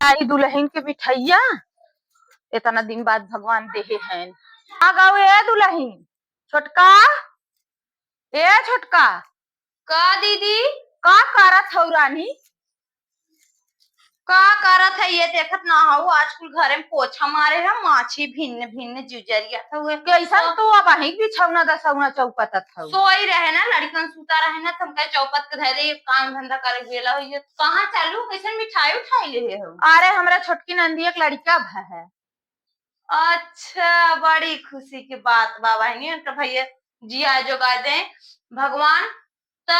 आई दुल्हन के मिठैया इतना दिन बाद भगवान देहे हैं। आ गाओ ए दुल्हन छोटका, ए छोटका का दीदी का करत हौ रानी? का करत है ये देखत ना हो आजकल घरे में पोछा मारे है माछी भिन्न भिन्न जुजरिया था हुए कैसन तो अब अही बिछौना दसौना चौपतत हौ। सोई रहे ना लड़कन सूता रहे ना तुम कहे चौपत के धरे काम धंधा करे गेला हो ये कहां चालू कैसन मिठाई उठाई ले हो? अरे हमरा छोटकी नंदी एक लड़का है। अच्छा बड़ी खुशी की बात बाबा है तो भैया जिया जोगा दे भगवान। तो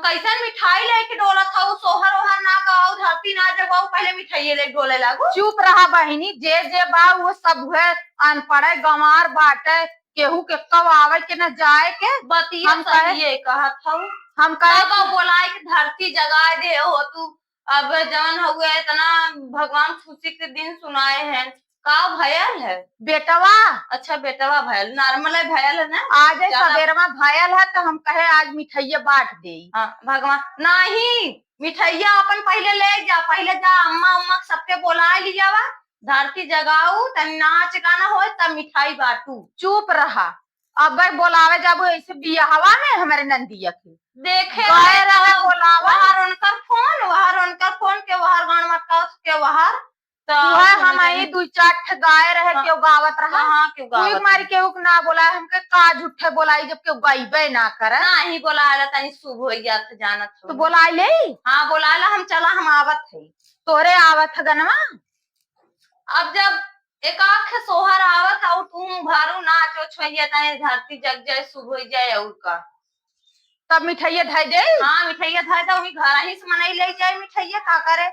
कैसन मिठाई लेके डोला था सोहर ओहर ना गाओ धरती ना जगाओ पहले मिठाई ले डोले लागू। चुप रहा बहिनी, जे जे बा वो सब है अनपढ़ गंवार बाटे, केहू के कब आवे के न जाए के बतिया हम कहे ये कहत हूँ हम कहे कब बोलाए कि धरती जगा दे हो तू। अब जवन हुए इतना भगवान खुशी के दिन सुनाए हैं का भयल है बेटवा। अच्छा बेटवा भयल नॉर्मल है भयल है ना आज सवेरवा भयल है तो हम कहे आज मिठाइया बांट दे। हाँ भगवान नहीं मिठाइया अपन पहले ले जा, पहले जा अम्मा उम्मा सबके बुला लिया वा धरती जगाऊ तब नाच गाना हो तब मिठाई बांटू। चुप रहा, अब बोलावे जाबो ऐसे बियाहवा में हमारे नंदिया के देखे बोलावा वहां उनकर फोन के वहां गान मत के वहां तो हम आई दू चार गाय रहे क्यों गावत रहा। हाँ क्यों गावत मारी केहू ना बोला हमके का झूठे बोलाई जब केहू गाइबे ना करे ना ही बोला तनी शुभ हो जात जानत तो बोला ले। हाँ बोला हम चला हम आवत है तोरे आवत गनवा। अब जब एक आख सोहर आवत और तुम घरू नाचो छोइया तने धरती जग जाए शुभ हो जाए और का तब मिठाइया धाय दे। हाँ मिठाइया धाय दे वही घर ही से मनाई ले जाए मिठाइया का करे।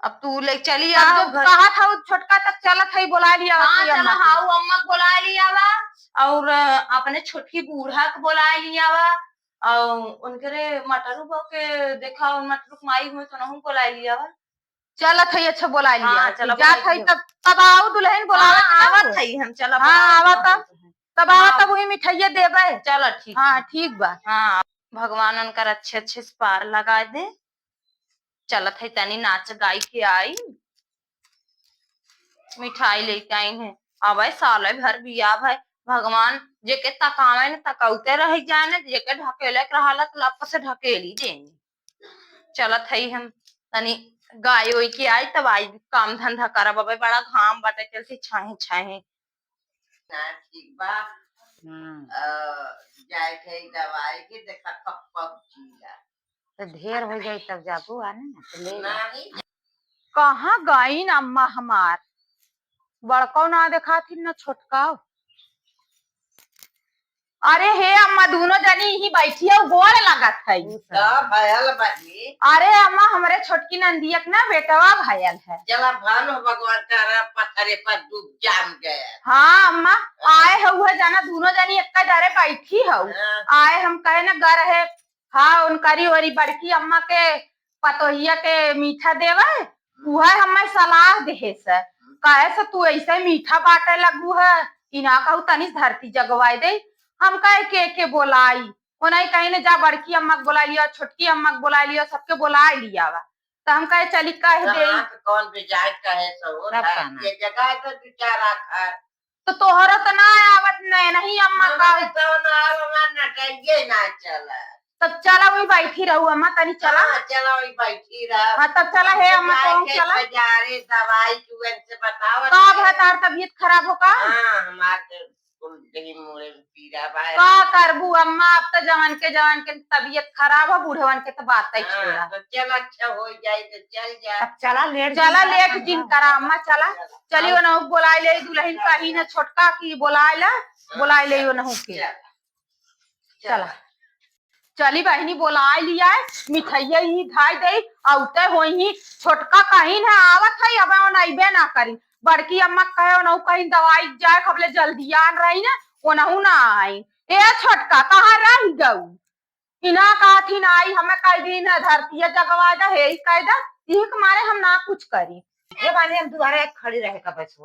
अब तू ले चली आओ कहा था छोटका तक चलत है बोला लिया। हाँ चला हाउ अम्मा को बुला लिया वा और अपने छोटकी बूढ़ा को बुला लिया वा और उनके मटरू बो के देखा मटरू माई हुई तो नहु बुला लिया वा चलत है अच्छा बुला लिया। हाँ, चला जात है तब आओ दुल्हन बोलावा आवत है हम चला हाँ आवत तब आवत वही मिठाइया देबे। चलो ठीक हाँ ठीक बा। हाँ भगवान उनकर अच्छे अच्छे से पार लगा दे चलत है तनी नाच गाई के आई मिठाई लेके आई है अब साल भर बिया भाई भगवान जेके तकावे न तकौते रह जाए न जेके ढकेले रहा लप से ढकेली देनी चलत है हम तनी गाय ओई के आई तब आई काम धंधा करब अब बड़ा घाम बाटे चलती छाहे छाहे ठीक बा जाए थे दवाई के देखा कब कब चीला तो ढेर हो जाए तब जाबू आने ना तो ले नहीं कहाँ गई न अम्मा हमार बड़का ना देखा थी न छोटका। अरे हे अम्मा दोनों जनी ही बैठी है गोड़ लगत है। भयल बानी अरे अम्मा हमारे छोटकी नंदियक ना बेटवा भयल है। जला भान भगवान का पत्थरे पर डूब जाम गया। हाँ अम्मा आए हुए जाना दोनों जनी एक डरे बैठी है आए हम कहे ना गर है। हाँ उनकरी वरी बड़की अम्मा के पतोहिया के मीठा देवे वह हमें सलाह दे से कहे से तू ऐसे मीठा बांटे लगू है इना कहू तनी धरती जगवाई दे। हम कहे के बोलाई नहीं कहीं ने जा बड़की अम्मा को बोला लिया छोटकी अम्मा को बोला लिया सबके बोला लिया वा तो हम कहे चली कह दे कौन बेजाय कहे सो ये जगह तो बेचारा खा तो तोहरा तो ना आवत नहीं अम्मा का तो ना नटाइए ना चला तब चला वही बैठी रहू अम्मा तनी चला चला वही बैठी रहा। हाँ तब चला है अम्मा तो चला बाजारे दवाई की से बताओ कब है तार तबीयत खराब हो का। हाँ हमारे पीड़ा का करबू अम्मा अब तो जवान के तबीयत खराब है बूढ़वन के तो बात ही छोड़ा तो चल अच्छा हो जाए तो चल जा चला लेट जिन करा अम्मा चला चलियो ना बोला ले दुल्हन कहीं ना छोटका की बोला ले नहु के चला चली बहनी बोला लिया मिठाइया ही धाई दे औते होई छोटका कहीं ना आवत है अब नइबे ना करी बड़की अम्मा कहे न कहीं दवाई जाए खबले जल्दी आन रही ना ओनहु ना आई। ए छोटका कहाँ रह गऊ इना कहती ना आई हमें कह दिन धरती जगवा दा हे कह दा एक मारे हम ना कुछ करी ये बाने हम दोबारा खड़ी रहे का बस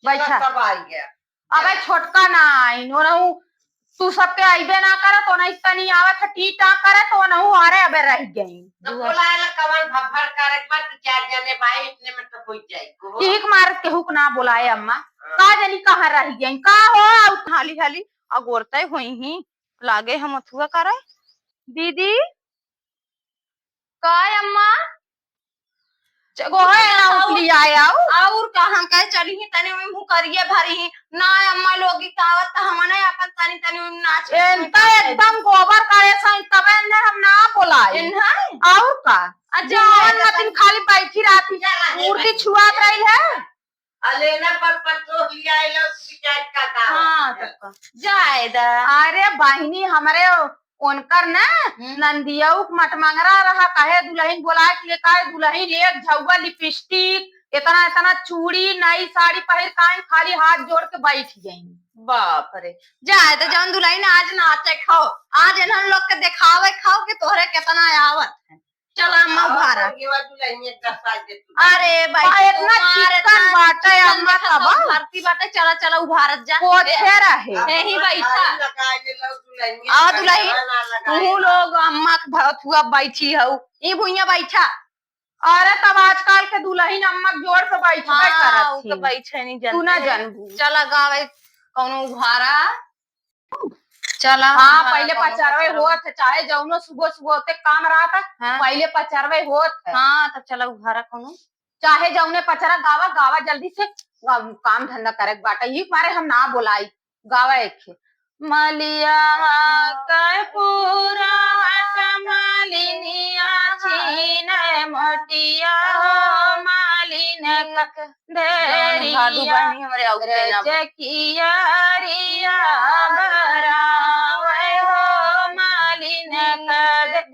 बैठा सब आ गया अब छोटका ना आई ओनहु तू सबके आइबे ना करे तो नहीं तनी आवत है टी टा करे तो नहु हारे अबे रह गई। तो बोलाएला कवन भफड़ करे के बाद 4 जने भाई इतने में तो हो जाई को ठीक मार के हुक ना बुलाए अम्मा का जानी कहाँ रह गई का हो हाली हाली अगोरते हुई ही लागे हम अथुआ करे दीदी काय अम्मा को है ना उकली आए आओ और कहाँ कह चली ही तनी में मुंह करिए भरी ही ना अम्मा लोगी कावत त हमने अपन तनी तनी में नाच एनता एकदम गोबर करे सही तबे ने हम ना बुलाए इन्हा और का जवन मतिन खाली बैठी रहती मूर्ति छुआत रही है अलेना पर तो लिया आइलो शिकायत का काम हाँ तब जायदा अरे बहिनी हमारे उनकर ना नंदियाऊ मटमंगरा रहा कहे दुल्हन बोला के कहे दुल्हन एक झौवा लिपस्टिक इतना इतना चूड़ी नई साड़ी पहन काहे खाली हाथ जोड़ के बैठ गई। बाप रे जाए तो जौन दुल्हन आज नाचे खाओ आज इन्हन लोग के दिखावे खाओ कि तोहरे कितना आवत है। चल अम्मा उभारा अरे भाई इतना चिकन बाटे अम्मा तब भर्ती बाटे चला चला उभारत जा पोछे रहे यही बैठा आ दुल्हन तू लोग अम्मा के भरतुआ बैठी हऊ ई भुइया बैठा अरे तब आजकल के दुल्हन अम्मा के जोड़ के बैठबे करत के बैठे नहीं तू ना जानते जानबू चला गावे कौनो उभारा चला हाँ पहले पचरवे होत है चाहे जौनो सुबह सुबह होते काम रहा था हाँ। पहले पचरवे होत है हाँ तो चला उभारा कौनो चाहे जौने पचरा गावा गावा जल्दी से काम धंधा करे बाटा ये मारे हम ना बोलाई गावा एक मलिया कर पूरा मालिनिया छीन मोटिया हो मालिन देरिया रचकिया रिया बरावे हो मालिन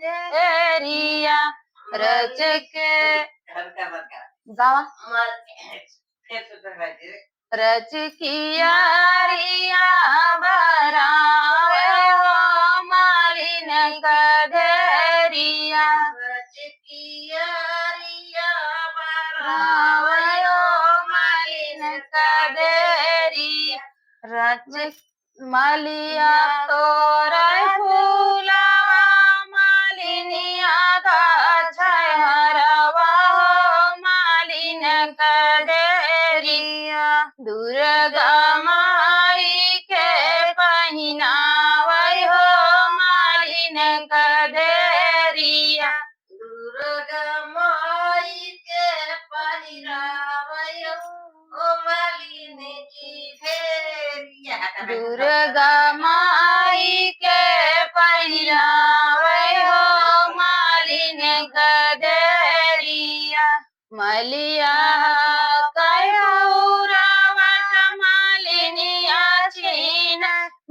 देरिया रचक गावा रचकिया रिया बरावे हो मालिन कधरिया बरावे हो मालिन कधरी रच मलिया तोरा फूला मालिनिया का हरवा हो मालिन कधरिया दुर्गा माई के पहिनावै हो मालिन कधरिया दुर्गा माई के पहिरावै ओ मालिन की फेरिया दुर्गा माई के पहिरावै हो मालिन कधरिया मलिया कौरावत मालिनिया छीन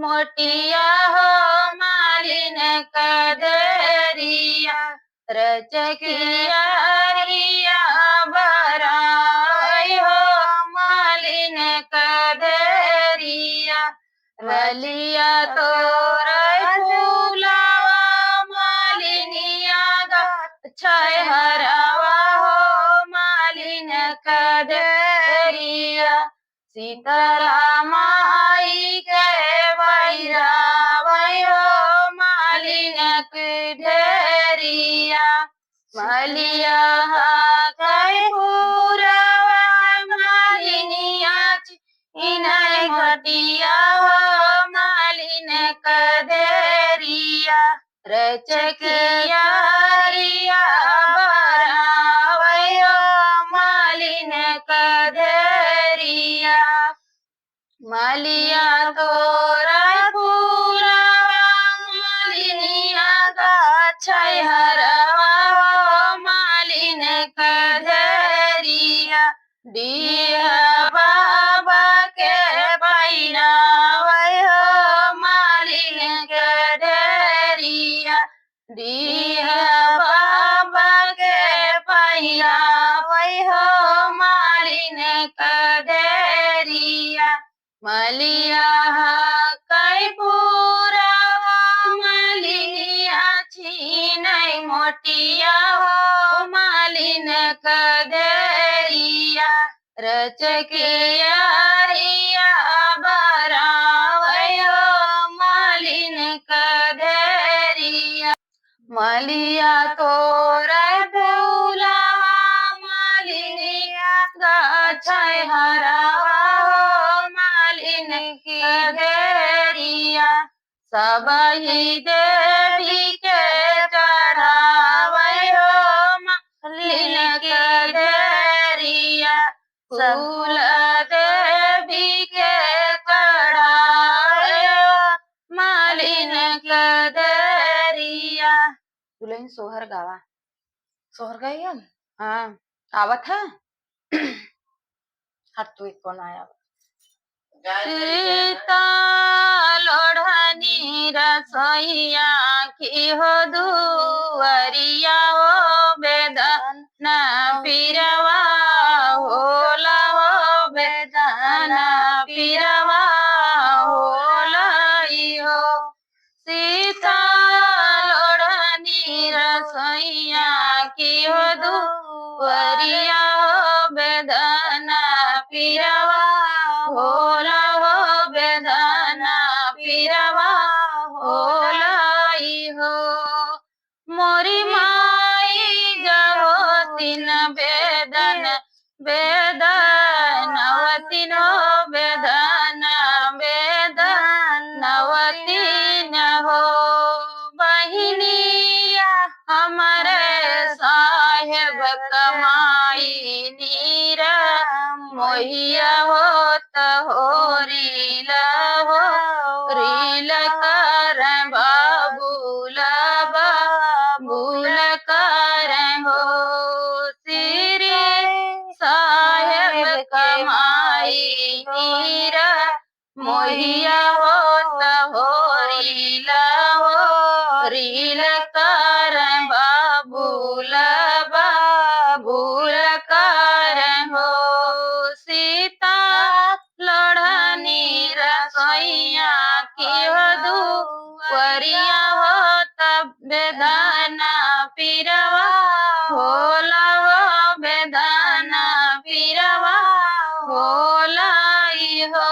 मोटिया हो मालिन कधरिया रचकिया रिया बराई हो मालिन कधरिया मलिया तोरा फूलावा मालिनिया छय हरावा हो मालिन कधरिया शीतला माई के बैरावै हो मालिन कधरिया मलिया कै पूरावा मालिनिया इनय घटिया हो मालिन कधरिया रचकिया रिया बरावै हो मालिन कधरिया मलिया तोरा फूलावा मालिनिया गाछै हरवा हो मालिन कधरिया दिया बाबा के पहिरावै हो मालिन कधरिया दिया बाबा के पहिरावै हो मालिन कधरिया मलिया कै पूरावा मालिनिया छीनै मोटिया हो मालिन कधरिया रचकिया रिया बरावै हो मालिन मलिया तोरा फूला मालिनिया गछै हरावा हो मालिन की घेरिया सबही देवी के चढ़ावे हो मालिन की घेरिया फूल देवी के चढ़ावे हो मालिन के घेरिया। दुल्हन सोहर गावा। सोहर गई हम। हाँ आवत है। हट तू कौन आया सीता लोढ़नी रसोइया की हो दुवरिया हो बेदन न पीरवा होला हो बेदन पीरवा होला हो सीता लोढ़नी रसोइया की हो दुवरिया हो बेदन पीरवा होला हो बेदना पीरवा होला हो मोरी माई जहो तीन बेदन बेदनवतीन हो बेदन बेदनवतीन हो बहिनिया हमारे साहेब कमाई नीरा मोहिया होत हो रील कर बाबूल बाबूल कर हो श्री साहेब कमाई नीरा मोहिया होत हो रील कर बाबूल बाबूल कर हो सीता लोढ़नी रसोइया की हो दुवरिया हो तब बेदना पीरवा होला हो बेदना पीरवा होला हो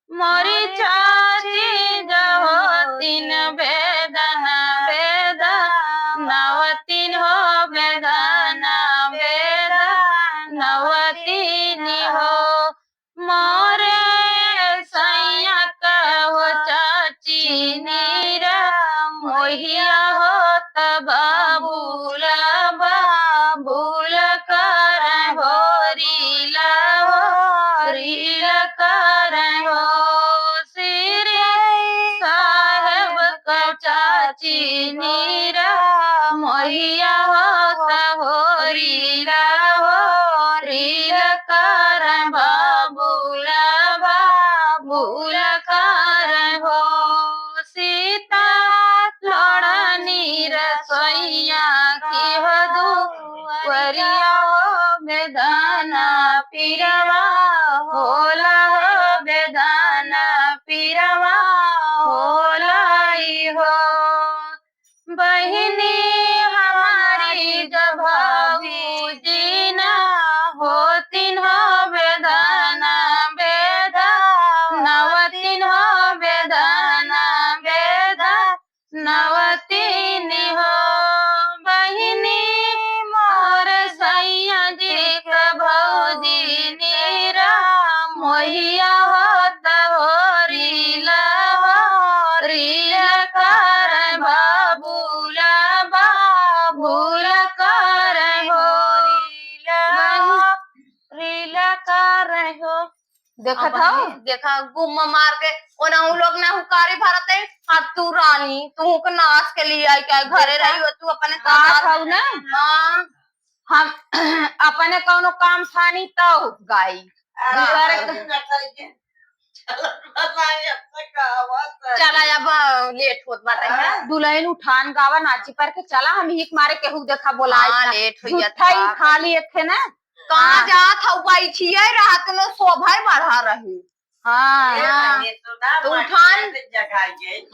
मोरी चाची जहो तीन बेदन बेदनवतीन हो बेदना बेदनवतीन हो मोरे सैया कहो चाची नीरा मोहिया हो तब बाबूल बाबूल कर हो रील कर हो श्री साहेब का चाची नीरा मोहिया हो रील कर बाबूल बाबूल कर हो सीता लोढ़नी रसोइया की हो दुवरिया हो बेदना पीरवा होला हो बेदना पीरवा होला हो बहिनी हमारी जब भाभी ना होतीन हो बेदना बेदनवतीन हो बेदना बेदनवतीन हो बहिनी मोर सैया जी का भौजी नीरा मोहिया होत हो रील कर बाबूल बाबूल कर हो रील कर हो देखा था देखा गुम मार के ओनाऊ लोग ना हुकारी भरते हाथ तू रानी तू के नाच के लिए आई क्या घरे रही हो तू अपने काम ना हाँ हम अपने कौनो काम थानी तो गाई चला अब लेट होत बाटे है दुल्हन उठान गावा नाची पर के चला हम हिक मारे केहू देखा बोला लेट हो जाता है खाली एक थे ना कहाँ जात हौ बैठिए रात में शोभा बढ़ा रही हाँ तो उठान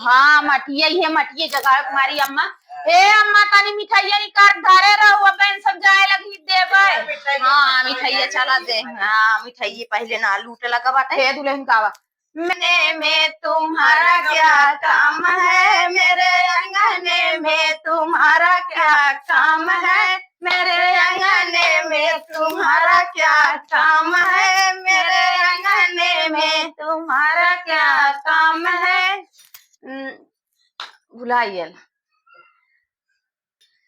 हाँ मटिया ही है मटिया जगह तुम्हारी अम्मा हे अम्मा तानी मिठाइया निकाल धारे रहो बहन सब जाए लगी देवे हाँ मिठाइया चला दे हाँ मिठाइया पहले ना लूटे लगा बाटे हे दुल्हन कावा अंगने में तुम्हारा क्या काम है, मेरे अंगने में तुम्हारा क्या काम है, मेरे अंगने में तुम्हारा क्या काम है, मेरे अंगने में तुम्हारा क्या काम है। भुलाइए।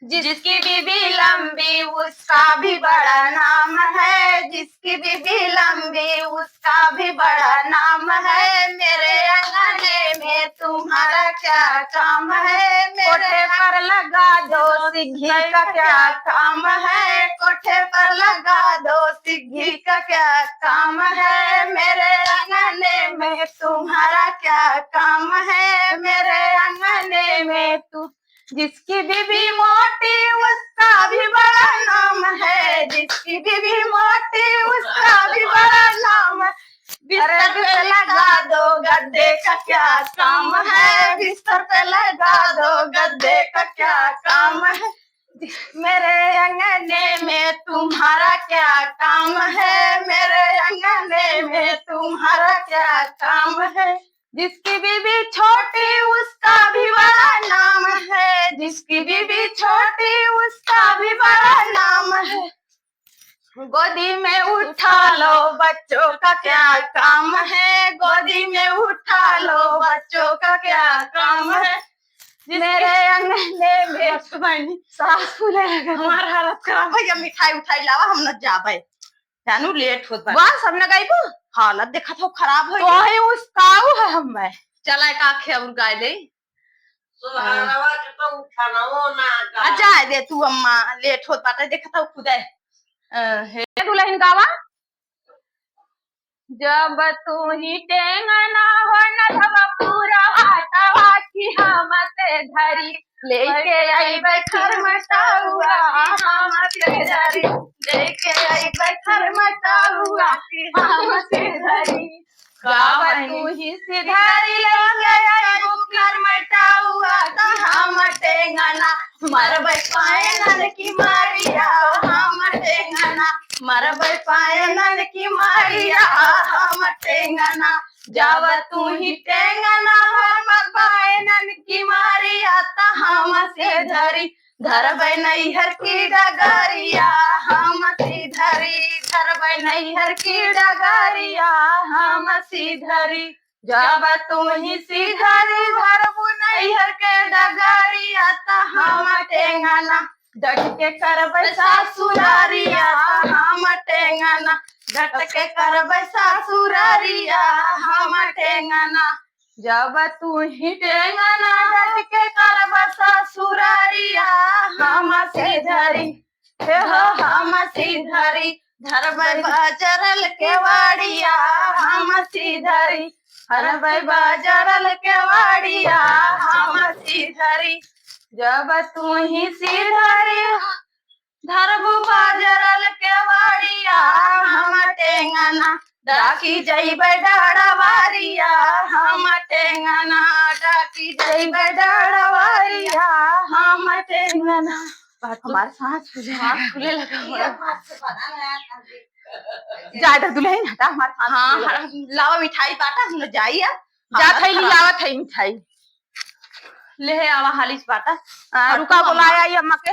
जिसकी बीबी लंबी उसका भी बड़ा नाम है, जिसकी बीबी लंबी उसका भी बड़ा नाम है, मेरे अंगने में तुम्हारा क्या काम है, कोठे पर लगा दो सिग्गी का क्या काम है, कोठे पर लगा दो सिग्गी का क्या काम है, मेरे अंगने में तुम्हारा क्या काम है, मेरे अंगने में तू। जिसकी बीबी मोटी उसका भी बड़ा नाम है, जिसकी बीबी मोटी उसका भी बड़ा नाम है, बिस्तर पे लगा दो गद्दे का क्या काम है, बिस्तर पे लगा दो गद्दे का क्या काम है, मेरे अंगने में तुम्हारा क्या काम है, मेरे अंगने में तुम्हारा क्या काम है। जिसकी बीबी छोटी उसका भी बड़ा नाम है, जिसकी बीबी छोटी उसका भी बड़ा नाम है, गोदी में उठा लो बच्चों का क्या काम है, गोदी में उठा लो बच्चों का क्या काम है, मेरे अंगने में सास फूले हमारा हालत खराब। भैया मिठाई उठाई लावा, हम न जाबे जानू लेट होत बा। बस हमने गईबो हालत देखा तो खराब हो गई। तो उसकाऊ है हम चला का खेउर गाय दे सुहानवा के तो उठानो ना का। अच्छा दे तू अम्मा लेट होत बाटे देखा तो खुदे हे दुल्हन गावा। जब तू ही टेंगना हो न धब पूरा हाटावा की हम से धरी लेके आई बैठर मटाउआ हम से धरी लेके आई बैठर मटाउआ हम से धरी गावा तू ही सिधारी लेके आई बुकर मटाउआ हम टेंगना मरबै पायनन की मारिया हम टेंगना मरबै पायनन की मारिया हम टेंगना जब तू ही टेंगना हमर पायनन की मारिया ता हम से धरी धरबै नैहर की डगरिया हम सी धरी धरबै नैहर की डगरिया हम सी धरी जब तू ही सीधरी धरबू नैहर के डगरिया ता हम टेंगना डट के करबै सासुरारिया हम टेंगना डट के करबै सासुरारिया हम टेंगना जब तू ही टेंगना डट के करबै सासुरारिया हम से धरी हे हो हम सी धरी धरबै बाजरल के वाड़िया हम सी धरी धरबै बाजरल के वाड़िया हम सी धरी जब तू ही सीधरी धरबू बाजरल के वाड़िया हम टेंगना डाकी जइबै डाड़वारिया हम टेंगना डाकी जइबै डाड़वारिया हम टेंगना। हमारे सांस फूले लगा ज्यादा दुल्हन हटा हमारे हाँ लावा मिठाई बाटा हम जाइए जा थैली लावा थई मिठाई ले आवा हालिस बाटा रुका बुलाया अम्मा के।